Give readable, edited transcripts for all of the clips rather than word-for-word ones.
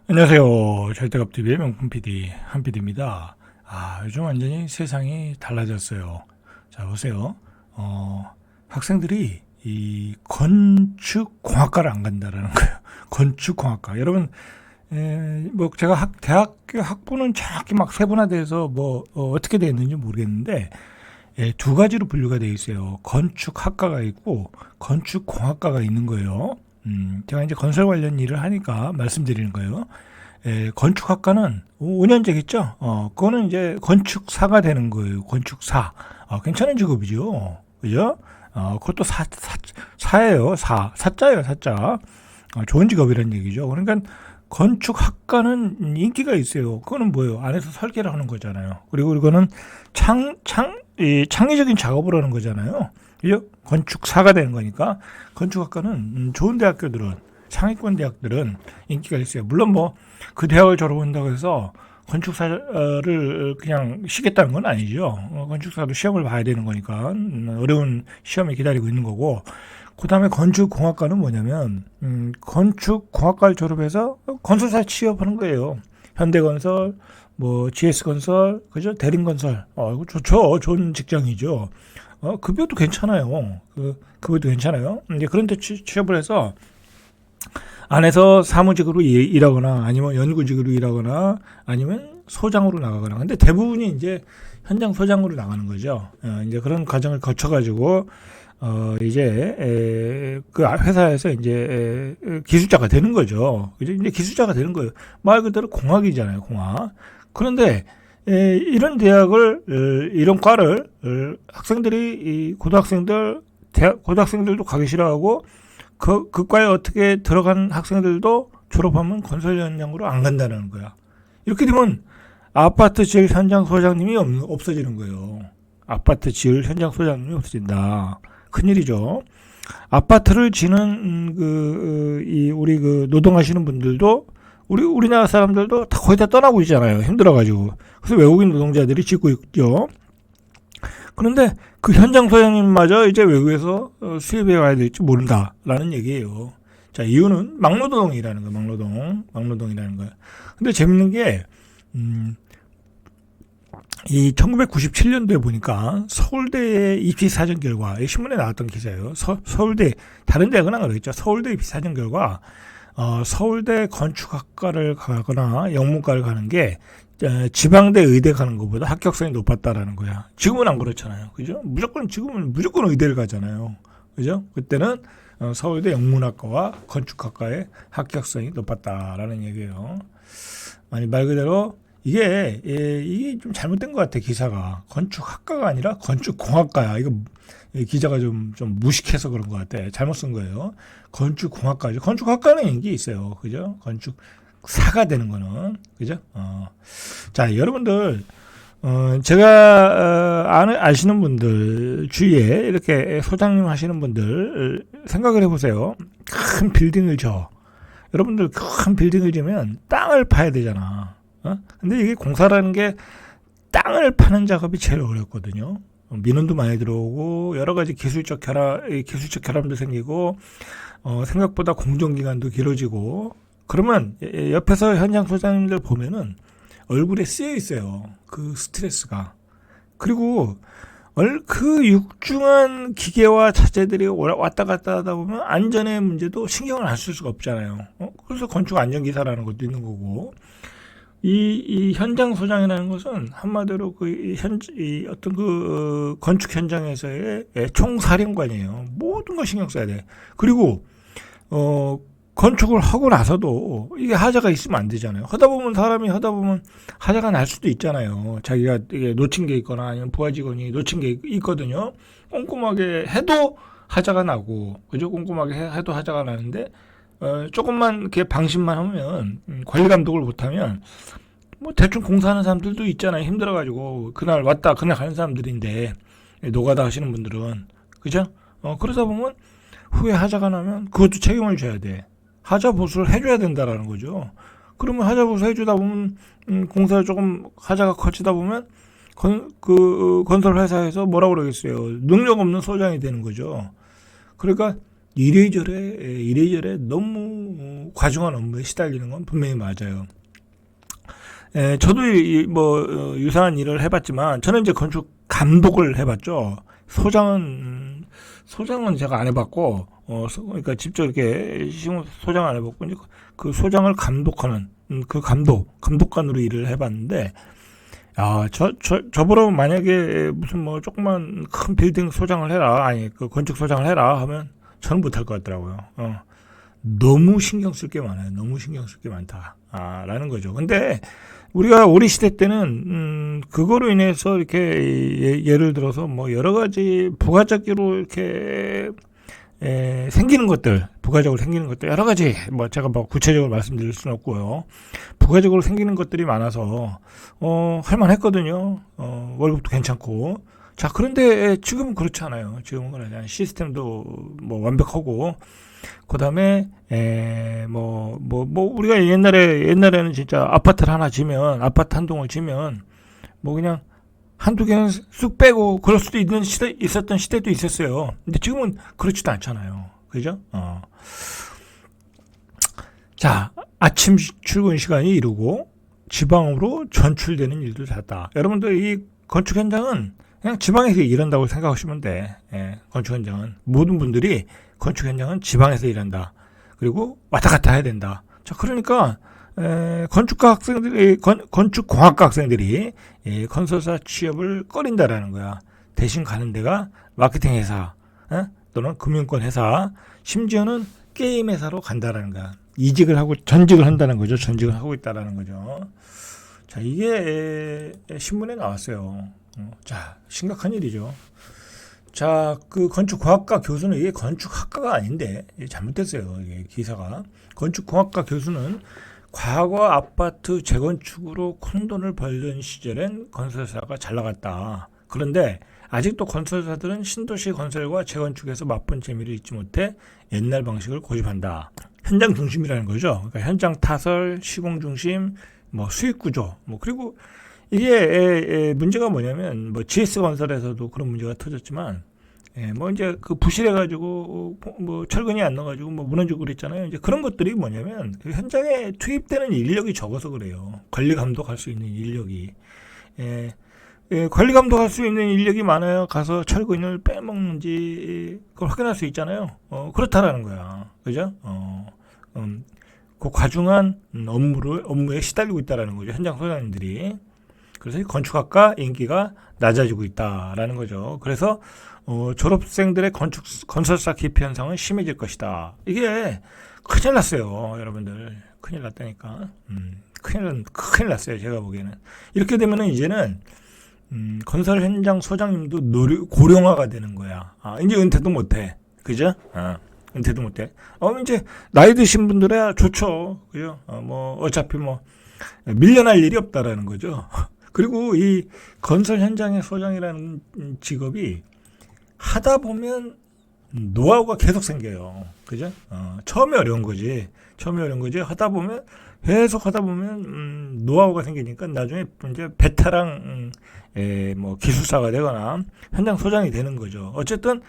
안녕하세요. 절대갑TV의 명품 PD 한 PD입니다. 요즘 완전히 세상이 달라졌어요. 자, 보세요. 학생들이 이 건축공학과를 안 간다라는 거예요. 건축공학과. 여러분, 뭐 제가 대학교 학부는 정확히 막 세분화돼서 어떻게 되어 있는지 모르겠는데, 두 가지로 분류가 되어 있어요. 건축학과가 있고 건축공학과가 있는 거예요. 제가 이제 건설 관련 일을 하니까 말씀드리는 거예요. 건축학과는 5년제겠죠? 그거는 이제 건축사가 되는 거예요. 건축사. 괜찮은 직업이죠. 그죠? 그것도 사예요. 사자예요, 사자. 좋은 직업이라는 얘기죠. 그러니까 건축학과는 인기가 있어요. 그거는 뭐예요? 안에서 설계를 하는 거잖아요. 그리고 이거는 창의적인 작업을 하는 거잖아요. 그죠? 건축사가 되는 거니까 건축학과는 좋은 대학교들은 상위권 대학들은 인기가 있어요. 물론 뭐 그 대학을 졸업한다고 해서 건축사를 그냥 쉬겠다는 건 아니죠. 건축사도 시험을 봐야 되는 거니까 어려운 시험이 기다리고 있는 거고. 그다음에 건축공학과는 뭐냐면 건축공학과를 졸업해서 건설사 취업하는 거예요. 현대건설, 뭐 GS건설, 그죠? 대림건설. 이거 좋죠. 좋은 직장이죠. 급여도 괜찮아요. 급여도 괜찮아요. 이제 그런 데 취업을 해서 안에서 사무직으로 일하거나 아니면 연구직으로 일하거나 아니면 소장으로 나가거나. 근데 대부분이 이제 현장 소장으로 나가는 거죠. 이제 그런 과정을 거쳐가지고 이제 그 회사에서 이제 기술자가 되는 거죠. 이제 기술자가 되는 거예요. 말 그대로 공학이잖아요, 공학. 그런데 이런 대학을 이런 과를 학생들이 고등학생들 고등학생들도 가기 싫어하고 그 과에 어떻게 들어간 학생들도 졸업하면 건설 현장으로 안 간다는 거야. 이렇게 되면 아파트 지을 현장 소장님이 없어지는 거예요. 아파트 지을 현장 소장님이 없어진다. 큰일이죠. 아파트를 지는 우리 노동하시는 분들도 우리나라 사람들도 다 거의 다 떠나고 있잖아요. 힘들어가지고. 그래서 외국인 노동자들이 짓고 있죠. 그런데 그 현장 소장님마저 이제 외국에서 수입해 와야 될지 모른다라는 얘기예요. 자, 이유는 막노동이라는 거예요. 막노동이라는 거예요. 근데 재밌는 게, 이 1997년도에 보니까 서울대의 입시 사전 결과, 신문에 나왔던 기사예요. 서울대, 다른 대학은 안 그러겠죠. 서울대 입시 사전 결과, 서울대 건축학과를 가거나 영문과를 가는 게 지방대 의대 가는 것보다 합격성이 높았다라는 거야. 지금은 안 그렇잖아요. 그죠? 지금은 무조건 의대를 가잖아요. 그죠? 그때는 서울대 영문학과와 건축학과의 합격성이 높았다라는 얘기예요. 아니, 말 그대로 이게 좀 잘못된 것 같아, 기사가. 건축학과가 아니라 건축공학과야. 이거 기자가 좀 무식해서 그런 것 같아. 잘못 쓴 거예요. 건축공학과죠. 건축학과는 인기 있어요. 그죠? 건축사가 되는 거는. 그죠? 자, 여러분들, 제가 아시는 분들, 주위에 이렇게 소장님 하시는 분들, 생각을 해보세요. 큰 빌딩을 여러분들 큰 빌딩을 지면 땅을 파야 되잖아. 근데 이게 공사라는 게 땅을 파는 작업이 제일 어렵거든요. 민원도 많이 들어오고 여러 가지 기술적 결함도 생기고 생각보다 공정기간도 길어지고. 그러면 옆에서 현장 소장님들 보면은 얼굴에 쓰여 있어요. 그 스트레스가. 그리고 그 육중한 기계와 자재들이 왔다 갔다 하다 보면 안전의 문제도 신경을 안 쓸 수가 없잖아요. 그래서 건축 안전기사라는 것도 있는 거고. 이 현장 소장이라는 것은 한마디로 어떤 건축 현장에서의 총사령관이에요. 모든 걸 신경 써야 돼. 그리고 건축을 하고 나서도 이게 하자가 있으면 안 되잖아요. 사람이 하다 보면 하자가 날 수도 있잖아요. 자기가 이게 놓친 게 있거나 아니면 부하 직원이 놓친 게 있거든요. 꼼꼼하게 해도 하자가 나고, 그죠? 꼼꼼하게 해도 하자가 나는데, 조금만 이렇게 방심만 하면, 관리 감독을 못하면, 뭐 대충 공사하는 사람들도 있잖아요. 힘들어가지고 그날 가는 사람들인데, 노가다 하시는 분들은, 그죠? 그러다 보면 후에 하자가 나면 그것도 책임을 져야 돼. 하자 보수를 해줘야 된다라는 거죠. 그러면 하자 보수 해주다 보면 공사를 조금 하자가 커지다 보면 건설 회사에서 뭐라 그러겠어요. 능력 없는 소장이 되는 거죠. 그러니까 이래저래 너무 과중한 업무에 시달리는 건 분명히 맞아요. 저도 유사한 일을 해봤지만 저는 이제 건축 감독을 해봤죠. 소장은 제가 안 해봤고, 그러니까 직접 이렇게 소장 안 해봤고, 이제 그 소장을 감독하는, 그 감독관으로 일을 해봤는데, 저보러 만약에 무슨 조그만 큰 빌딩 소장을 해라, 아니, 그 건축 소장을 해라 하면 저는 못할 것 같더라고요. 너무 신경 쓸 게 많아요. 너무 신경 쓸 게 많다. 라는 거죠. 근데 우리 시대 때는, 그거로 인해서 이렇게 예를 들어서 여러 가지 부가적으로 이렇게 부가적으로 생기는 것들, 여러 가지, 제가 구체적으로 말씀드릴 수는 없고요. 부가적으로 생기는 것들이 많아서, 할만했거든요. 월급도 괜찮고. 자, 그런데 지금은 그렇지 않아요. 지금은 그렇지 않아요. 시스템도 완벽하고, 그 다음에, 우리가 옛날에는 진짜 아파트 한 동을 지면, 그냥 한두 개는 쑥 빼고 그럴 수도 있었던 시대도 있었어요. 근데 지금은 그렇지도 않잖아요. 그죠? 자, 아침 출근 시간이 이르고 지방으로 전출되는 일도 잦다. 여러분들 이 건축 현장은 그냥 지방에서 일한다고 생각하시면 돼. 건축 현장은 모든 분들이 건축 현장은 지방에서 일한다. 그리고 왔다 갔다 해야 된다. 자, 그러니까 건축공학과 학생들이 건설사 취업을 꺼린다라는 거야. 대신 가는 데가 마케팅 회사, 또는 금융권 회사, 심지어는 게임 회사로 간다라는 거야. 이직을 하고 전직을 한다는 거죠. 전직을 하고 있다라는 거죠. 자, 이게 신문에 나왔어요. 자, 심각한 일이죠. 자, 그 건축공학과 교수는 이게 건축학과가 아닌데 잘못됐어요. 이게 기사가. 건축공학과 교수는 과거 아파트 재건축으로 큰돈을 벌던 시절엔 건설사가 잘 나갔다. 그런데 아직도 건설사들은 신도시 건설과 재건축에서 맛본 재미를 잊지 못해 옛날 방식을 고집한다. 현장 중심이라는 거죠. 그러니까 현장 타설, 시공 중심, 수익 구조, 그리고 이게 문제가 뭐냐면 GS 건설에서도 그런 문제가 터졌지만 이제 그 부실해가지고 철근이 안 나가지고 무너지고 그랬잖아요. 이제 그런 것들이 뭐냐면 그 현장에 투입되는 인력이 적어서 그래요. 관리 감독할 수 있는 인력이 관리 감독할 수 있는 인력이 많아야 가서 철근을 빼먹는지 그걸 확인할 수 있잖아요. 그렇다라는 거야. 그죠? 그 과중한 업무에 시달리고 있다라는 거죠. 현장 소장님들이. 그래서 건축학과 인기가 낮아지고 있다라는 거죠. 그래서 졸업생들의 건설사 기피 현상은 심해질 것이다. 이게 큰일 났어요, 여러분들. 큰일 났다니까. 큰일 났어요, 제가 보기에는. 이렇게 되면은 이제는 건설 현장 소장님도 고령화가 되는 거야. 이제 은퇴도 못해, 그죠? 은퇴도 못해. 이제 나이 드신 분들이야 좋죠, 그죠? 어차피 밀려날 일이 없다라는 거죠. 그리고 이 건설 현장의 소장이라는 직업이 하다 보면 노하우가 계속 생겨요. 그죠? 처음에 어려운 거지. 하다 보면, 계속 하다 보면, 노하우가 생기니까 나중에 이제 베테랑, 기술사가 되거나 현장 소장이 되는 거죠. 어쨌든,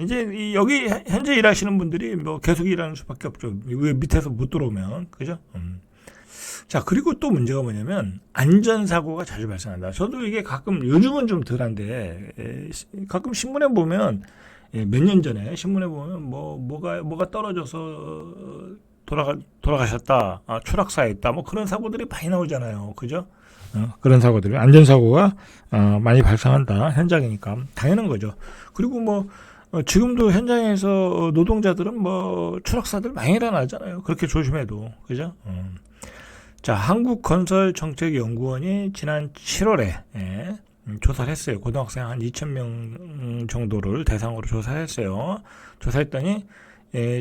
이제 여기 현재 일하시는 분들이 계속 일하는 수밖에 없죠. 왜 밑에서 못 들어오면. 그죠? 자, 그리고 또 문제가 뭐냐면 안전사고가 자주 발생한다. 저도 이게 가끔 요즘은 좀 덜한데 가끔 신문에 보면 몇 년 전에 신문에 보면 뭐가 떨어져서 돌아가셨다, 추락사했다, 그런 사고들이 많이 나오잖아요. 그죠? 그런 사고들이 안전사고가 많이 발생한다. 현장이니까 당연한 거죠. 그리고 지금도 현장에서 노동자들은 추락사들 많이 일어나잖아요. 그렇게 조심해도. 그죠? 자, 한국건설정책연구원이 지난 7월에 조사를 했어요. 고등학생 한 2,000명 정도를 대상으로 조사를 했어요. 조사했더니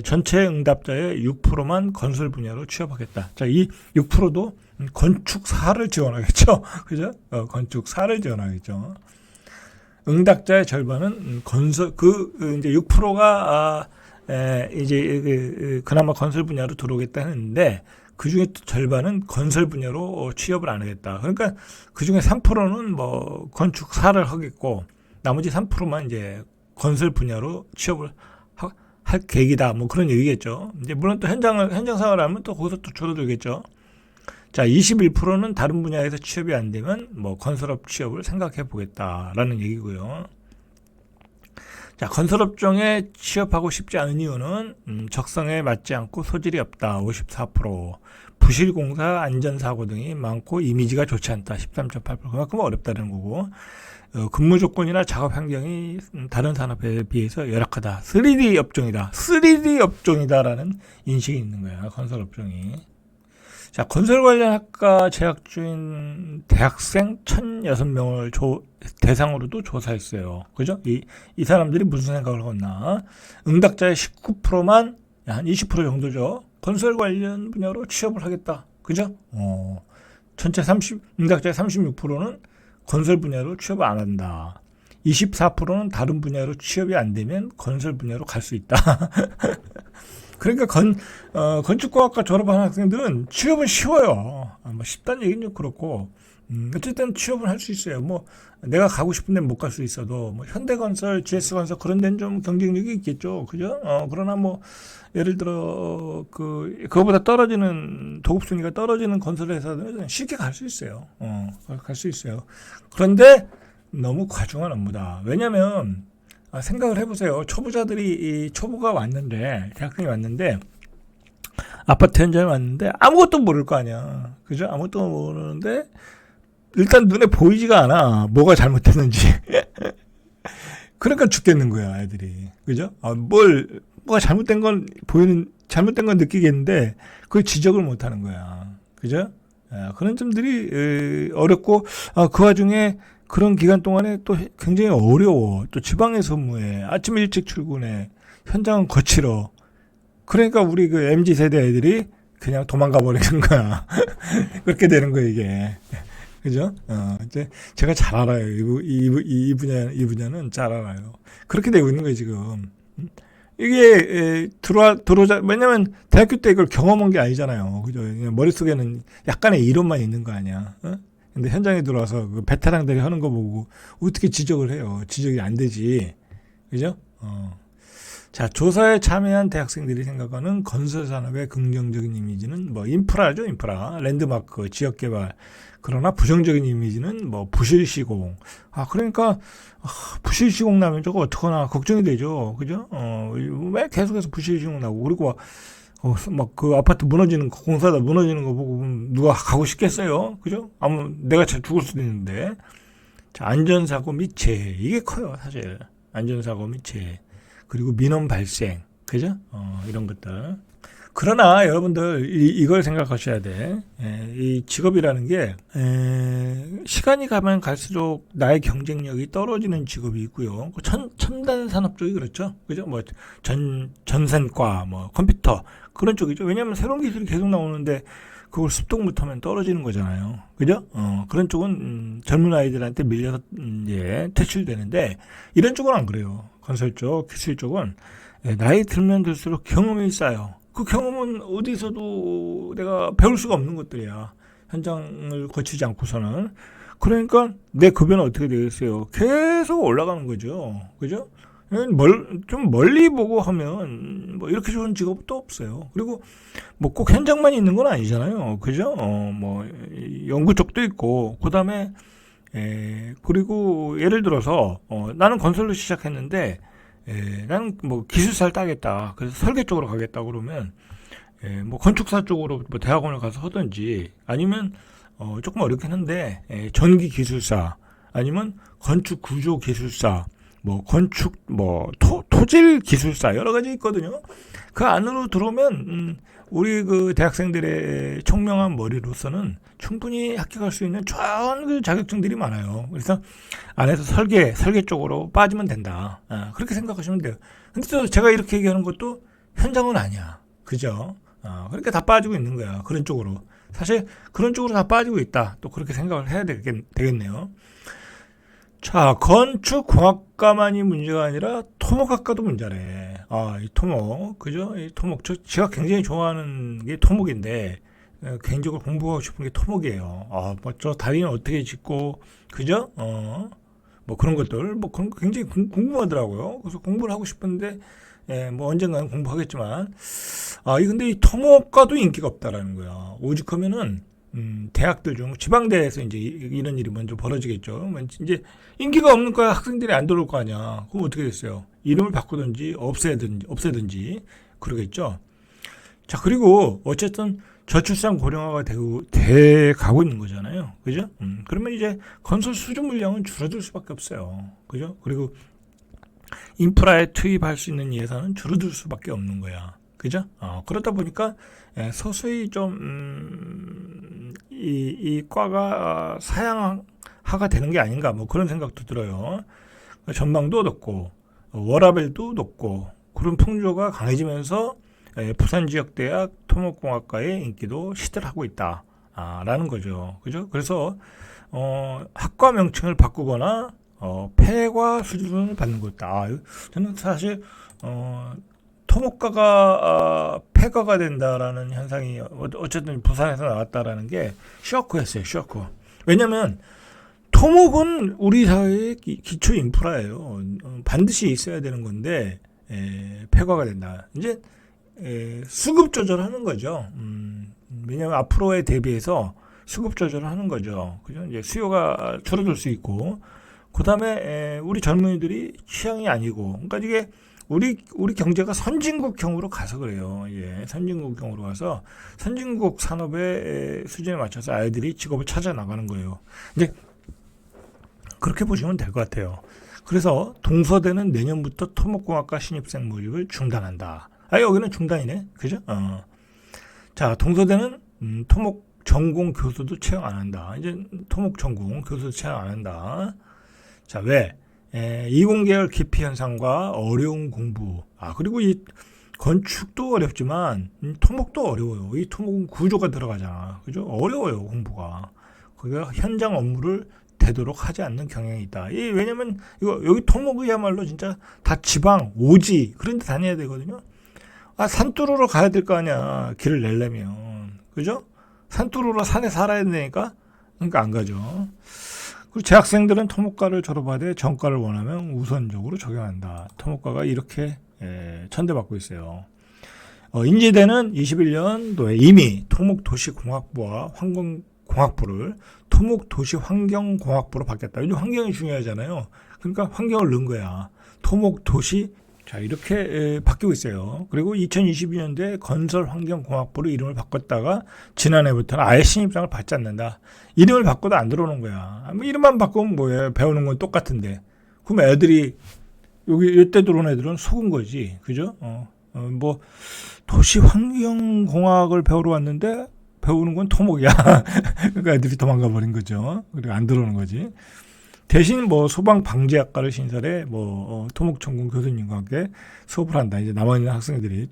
전체 응답자의 6%만 건설 분야로 취업하겠다. 자, 이 6%도 건축사를 지원하겠죠. 그죠? 건축사를 지원하겠죠. 응답자의 절반은 이제 6%가 이제 그나마 건설 분야로 들어오겠다 했는데 그 중에 절반은 건설 분야로 취업을 안 하겠다. 그러니까 그 중에 3%는 건축사를 하겠고 나머지 3%만 이제 건설 분야로 취업을 할 계획이다. 뭐 그런 얘기겠죠. 이제 물론 또 현장 생활을 하면 또 거기서 또 줄어들겠죠. 자, 21%는 다른 분야에서 취업이 안 되면 뭐 건설업 취업을 생각해 보겠다라는 얘기고요. 자, 건설업종에 취업하고 싶지 않은 이유는 적성에 맞지 않고 소질이 없다. 54%, 부실공사, 안전사고 등이 많고 이미지가 좋지 않다. 13.8%. 그만큼 어렵다는 거고, 근무 조건이나 작업 환경이 다른 산업에 비해서 열악하다. 3D 업종이다. 3D 업종이다라는 인식이 있는 거야. 건설업종이. 자, 건설 관련 학과 재학 중인 대학생 1,006명을 대상으로도 조사했어요. 그죠? 이 사람들이 무슨 생각을 하겠나? 응답자의 19%만, 한 20% 정도죠. 건설 관련 분야로 취업을 하겠다. 그죠? 전체 응답자의 36%는 건설 분야로 취업을 안 한다. 24%는 다른 분야로 취업이 안 되면 건설 분야로 갈 수 있다. 그러니까 건축공학과 졸업한 학생들은 취업은 쉬워요. 뭐 쉽다는 얘기는 좀 그렇고, 어쨌든 취업은 할 수 있어요. 뭐 내가 가고 싶은 데는 못 갈 수 있어도 뭐 현대건설, GS건설 그런 데는 좀 경쟁력이 있겠죠. 그죠? 그러나 뭐 예를 들어 그거보다 떨어지는 도급 순위가 떨어지는 건설 회사들은 쉽게 갈 수 있어요. 갈 수 있어요. 그런데 너무 과중한 업무다. 왜냐면 생각을 해보세요. 초보가 왔는데, 대학생이 왔는데, 아파트 현장에 왔는데, 아무것도 모를 거 아니야. 그죠? 아무것도 모르는데, 일단 눈에 보이지가 않아. 뭐가 잘못됐는지. 그러니까 죽겠는 거야, 애들이. 그죠? 뭐가 잘못된 건 느끼겠는데, 그걸 지적을 못 하는 거야. 그죠? 그런 점들이 어렵고, 그 와중에 그런 기간 동안에 또 굉장히 어려워. 또 지방에 근무해. 아침 일찍 출근해. 현장은 거칠어. 그러니까 우리 그 MZ 세대 애들이 그냥 도망가 버리는 거야. 그렇게 되는 거야, 이게. 그죠? 이제 제가 잘 알아요. 이 분야는 잘 알아요. 그렇게 되고 있는 거예요, 지금. 이게 들어오자 왜냐면 대학교 때 이걸 경험한 게 아니잖아요. 그죠? 머릿속에는 약간의 이론만 있는 거 아니야. 근데 현장에 들어와서 그 베테랑들이 하는 거 보고 어떻게 지적을 해요? 지적이 안 되지. 그죠? 자, 조사에 참여한 대학생들이 생각하는 건설 산업의 긍정적인 이미지는 뭐 인프라죠, 인프라. 랜드마크, 지역 개발. 그러나 부정적인 이미지는 뭐 부실 시공. 그러니까 부실 시공 나면 저거 어떡하나 걱정이 되죠. 그죠? 왜 계속해서 부실 시공 나고 그리고 막 그 아파트 무너지는 거, 공사다 무너지는 거 보고 누가 가고 싶겠어요? 그죠? 내가 잘 죽을 수도 있는데. 자, 안전사고 및 재해. 이게 커요, 사실. 안전사고 및 재해. 그리고 민원 발생. 그죠? 이런 것들. 그러나 여러분들 이걸 생각하셔야 돼. 이 직업이라는 게 시간이 가면 갈수록 나의 경쟁력이 떨어지는 직업이 있고요. 첨단 산업 쪽이 그렇죠. 그죠? 뭐 전산과, 뭐 컴퓨터 그런 쪽이죠. 왜냐하면 새로운 기술이 계속 나오는데 그걸 습득 못하면 떨어지는 거잖아요. 그죠? 그런 쪽은 젊은 아이들한테 밀려서 이제 퇴출되는데 이런 쪽은 안 그래요. 건설 쪽, 기술 쪽은 나이 들면 들수록 경험이 쌓여. 그 경험은 어디서도 내가 배울 수가 없는 것들이야. 현장을 거치지 않고서는. 그러니까 내 급여는 어떻게 되겠어요? 계속 올라가는 거죠. 그죠? 좀 멀리 보고 하면 뭐 이렇게 좋은 직업도 없어요. 그리고 뭐 꼭 현장만 있는 건 아니잖아요. 그죠? 뭐 연구 쪽도 있고 그다음에 그리고 예를 들어서 나는 건설로 시작했는데 나는 뭐 기술사를 따겠다. 그래서 설계 쪽으로 가겠다 그러면 뭐 건축사 쪽으로 뭐 대학원을 가서 하든지 아니면 조금 어렵긴 한데 전기 기술사 아니면 건축 구조 기술사 뭐 건축 뭐 토질 기술사 여러 가지 있거든요. 그 안으로 들어오면 우리 그 대학생들의 총명한 머리로서는 충분히 합격할 수 있는 좋은 그 자격증들이 많아요. 그래서 안에서 설계 쪽으로 빠지면 된다. 그렇게 생각하시면 돼요. 근데 또 제가 이렇게 얘기하는 것도 현장은 아니야. 그죠? 그러니까 다 빠지고 있는 거야. 그런 쪽으로. 사실 그런 쪽으로 다 빠지고 있다. 또 그렇게 생각을 해야 되겠네요. 자, 건축공학과만이 문제가 아니라 토목학과도 문제래. 이 토목, 그죠? 이 토목, 제가 굉장히 좋아하는 게 토목인데, 개인적으로 공부하고 싶은 게 토목이에요. 뭐 저 다리는 어떻게 짓고, 그죠? 뭐 그런 것들, 뭐 그런 거 굉장히 궁금하더라고요. 그래서 공부를 하고 싶은데, 뭐 언젠가는 공부하겠지만, 근데 이 토목과도 인기가 없다라는 거야. 오죽하면은, 대학들 중 지방대에서 이제 이런 일이 먼저 벌어지겠죠. 이제 인기가 없는 거야 학생들이 안 들어올 거 아니야. 그럼 어떻게 됐어요? 이름을 바꾸든지 없애든지 그러겠죠. 자, 그리고 어쨌든 저출산 고령화가 돼 가고 있는 거잖아요. 그죠? 그러면 이제 건설 수주 물량은 줄어들 수밖에 없어요. 그죠? 그리고 인프라에 투입할 수 있는 예산은 줄어들 수밖에 없는 거야. 그죠? 그러다 보니까 서서히 좀, 이 과가 사양화가 되는 게 아닌가, 뭐 그런 생각도 들어요. 전망도 높고, 워라밸도 높고, 그런 풍조가 강해지면서 부산 지역 대학 토목공학과의 인기도 시들하고 있다. 라는 거죠. 그죠? 그래서, 학과 명칭을 바꾸거나, 폐과 수준을 받는 것다. 저는 사실, 토목과가 폐과가 된다라는 현상이 어쨌든 부산에서 나왔다라는 게 쇼크였어요. 쇼크. 왜냐하면 토목은 우리 사회의 기초 인프라예요. 반드시 있어야 되는 건데 폐과가 된다. 이제 수급 조절하는 거죠. 왜냐하면 앞으로에 대비해서 수급 조절을 하는 거죠. 그죠? 이제 수요가 줄어들 수 있고, 그 다음에 우리 젊은이들이 취향이 아니고, 그러니까 이게 우리 경제가 선진국형으로 가서 그래요. 선진국형으로 가서 선진국 산업의 수준에 맞춰서 아이들이 직업을 찾아 나가는 거예요. 이제 그렇게 보시면 될 것 같아요. 그래서 동서대는 내년부터 토목공학과 신입생 모집을 중단한다. 여기는 중단이네. 그죠? 자, 동서대는 토목 전공 교수도 채용 안 한다. 이제 토목 전공 교수도 채용 안 한다. 자, 왜? 이공계열 기피 현상과 어려운 공부. 그리고 이 건축도 어렵지만 토목도 어려워요. 이 토목은 구조가 들어가잖아. 그죠? 어려워요, 공부가. 거기가 현장 업무를 되도록 하지 않는 경향이 있다. 왜냐면 여기 토목이야말로 진짜 다 지방, 오지 그런 데 다녀야 되거든요. 산뚜루로 가야 될 거 아니야. 길을 내려면. 그죠? 산뚜루로 산에 살아야 되니까 그러니까 안 가죠. 그리고 재학생들은 토목과를 졸업하되 전과를 원하면 우선적으로 적용한다. 토목과가 이렇게 천대받고 있어요. 인지대는 21년도에 이미 토목도시공학부와 환경공학부를 토목도시환경공학부로 바뀌었다. 요즘 환경이 중요하잖아요. 그러니까 환경을 넣은 거야. 토목도시 자, 이렇게 바뀌고 있어요. 그리고 2022년도에 건설환경공학부로 이름을 바꿨다가 지난해부터는 아예 신입생을 받지 않는다. 이름을 바꿔도 안 들어오는 거야. 이름만 바꾸면 뭐예요? 배우는 건 똑같은데. 그럼 애들이 이때 들어온 애들은 속은 거지. 그죠? 뭐 도시환경공학을 배우러 왔는데 배우는 건 토목이야. 그러니까 애들이 도망가 버린 거죠. 그리고 안 들어오는 거지. 대신 뭐 소방방재학과를 신설해 토목 전공 교수님과 함께 수업을 한다. 이제 남아있는 학생들이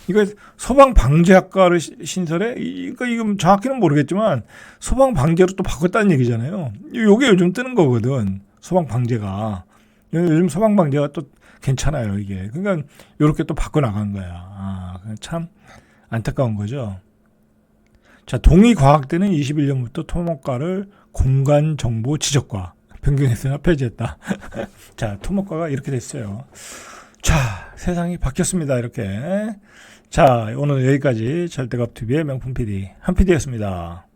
이거 소방방재학과를 신설해 이거 정확히는 모르겠지만 소방방재로 또 바꿨다는 얘기잖아요. 이게 요즘 뜨는 거거든. 소방방재가 요즘 소방방재가 또 괜찮아요. 이게 그러니까 이렇게 또 바꿔 나간 거야. 참 안타까운 거죠. 자, 동의과학대는 21년부터 토목과를 공간정보지적과 변경했으나 폐지했다. 자, 토목과가 이렇게 됐어요. 자, 세상이 바뀌었습니다. 이렇게. 자, 오늘 여기까지 절대갑TV의 명품 PD, 한 PD였습니다.